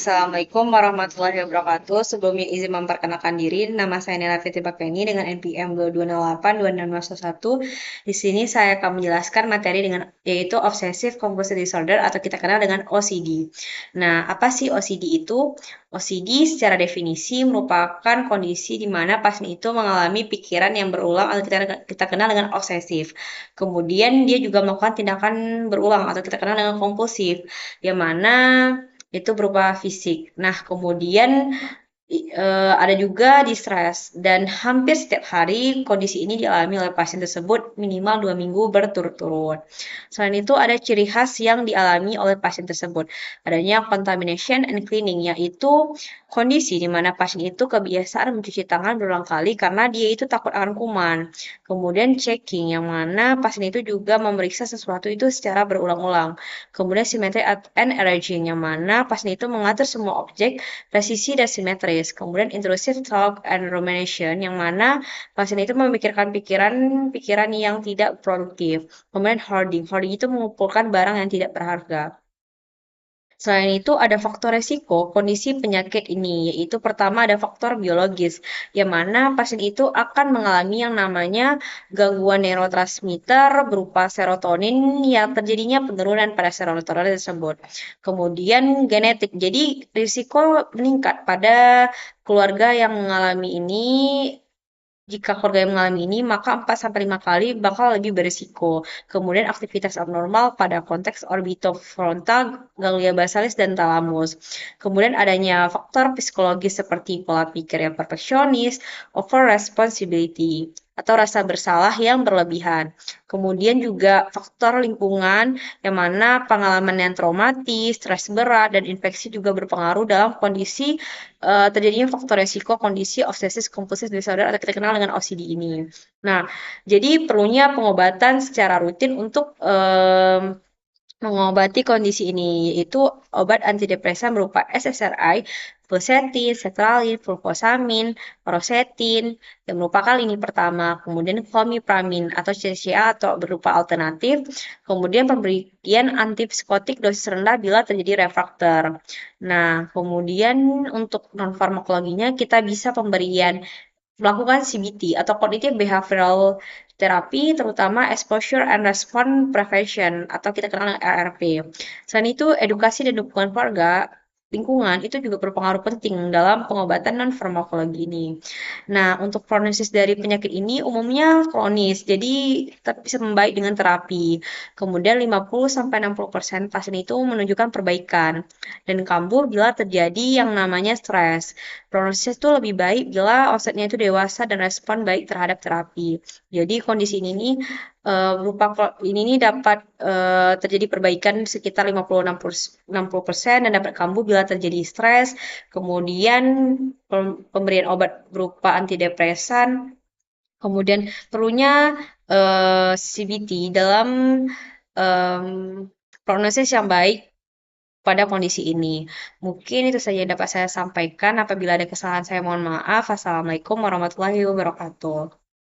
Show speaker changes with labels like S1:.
S1: Assalamualaikum warahmatullahi wabarakatuh. Sebelumnya izin memperkenalkan diri, nama saya Nela Fitri Bakeni dengan NPM 2208-261. Di sini saya akan menjelaskan materi dengan yaitu Obsessive Compulsive Disorder atau kita kenal dengan OCD. Nah, apa sih OCD itu? OCD secara definisi merupakan kondisi di mana pasien itu mengalami pikiran yang berulang atau kita kenal dengan obsesif. Kemudian dia juga melakukan tindakan berulang atau kita kenal dengan kompulsif, yang mana itu berupa fisik. Nah, kemudian ada juga distres dan hampir setiap hari kondisi ini dialami oleh pasien tersebut minimal 2 minggu berturut-turut. Selain itu ada ciri khas yang dialami oleh pasien tersebut. Adanya contamination and cleaning, yaitu kondisi di mana pasien itu kebiasaan mencuci tangan berulang kali karena dia itu takut akan kuman. Kemudian checking, yang mana pasien itu juga memeriksa sesuatu itu secara berulang-ulang. Kemudian symmetry and arranging, yang mana pasien itu mengatur semua objek presisi dan simetris. Kemudian intrusive thought and rumination, yang mana pasien itu memikirkan pikiran yang tidak produktif. Kemudian hoarding. Hoarding itu mengumpulkan barang yang tidak berharga. Selain itu, ada faktor resiko kondisi penyakit ini, yaitu pertama ada faktor biologis, yang mana pasien itu akan mengalami yang namanya gangguan neurotransmitter berupa serotonin yang terjadinya penurunan pada serotonin tersebut. Kemudian genetik, jadi risiko meningkat pada keluarga yang mengalami ini. Jika keluarga yang mengalami ini, maka 4-5 kali bakal lebih berisiko. Kemudian aktivitas abnormal pada konteks orbitofrontal, ganglia basalis, dan talamus. Kemudian adanya faktor psikologis seperti pola pikir yang perfeksionis, over responsibility, atau rasa bersalah yang berlebihan. Kemudian juga faktor lingkungan, yang mana pengalaman yang traumatis, stres berat, dan infeksi juga berpengaruh dalam kondisi terjadinya faktor resiko kondisi obsessive compulsive disorder atau kita kenal dengan OCD ini. Nah, jadi perlunya pengobatan secara rutin untuk mengobati kondisi ini, yaitu obat antidepresan berupa SSRI, fluoxetine, sertralin, fluvoxamine, paroxetine, yang merupakan lini pertama. Kemudian clomipramine atau CCA atau berupa alternatif. Kemudian pemberian antipsikotik dosis rendah bila terjadi refraktor. Nah, kemudian untuk non-farmakologinya kita bisa melakukan CBT atau Cognitive Behavioral Therapy, terutama Exposure and Response Prevention atau kita kenal dengan RRP. Selain itu, edukasi dan dukungan keluarga, lingkungan itu juga berpengaruh penting dalam pengobatan non-farmakologi ini. Nah, untuk prognosis dari penyakit ini umumnya kronis, jadi tetap bisa membaik dengan terapi. Kemudian 50-60% pasien itu menunjukkan perbaikan dan kambuh bila terjadi yang namanya stres. Prognosis itu lebih baik bila offsetnya itu dewasa dan respon baik terhadap terapi. Jadi kondisi ini nih ini nih dapat terjadi perbaikan sekitar 50-60% dan dapat kambuh bila terjadi stres. Kemudian pemberian obat berupa antidepresan. Kemudian perlunya CBT dalam em, prognosis yang baik pada kondisi ini. Mungkin itu saja yang dapat saya sampaikan. Apabila ada kesalahan, saya mohon maaf. Assalamualaikum warahmatullahi wabarakatuh.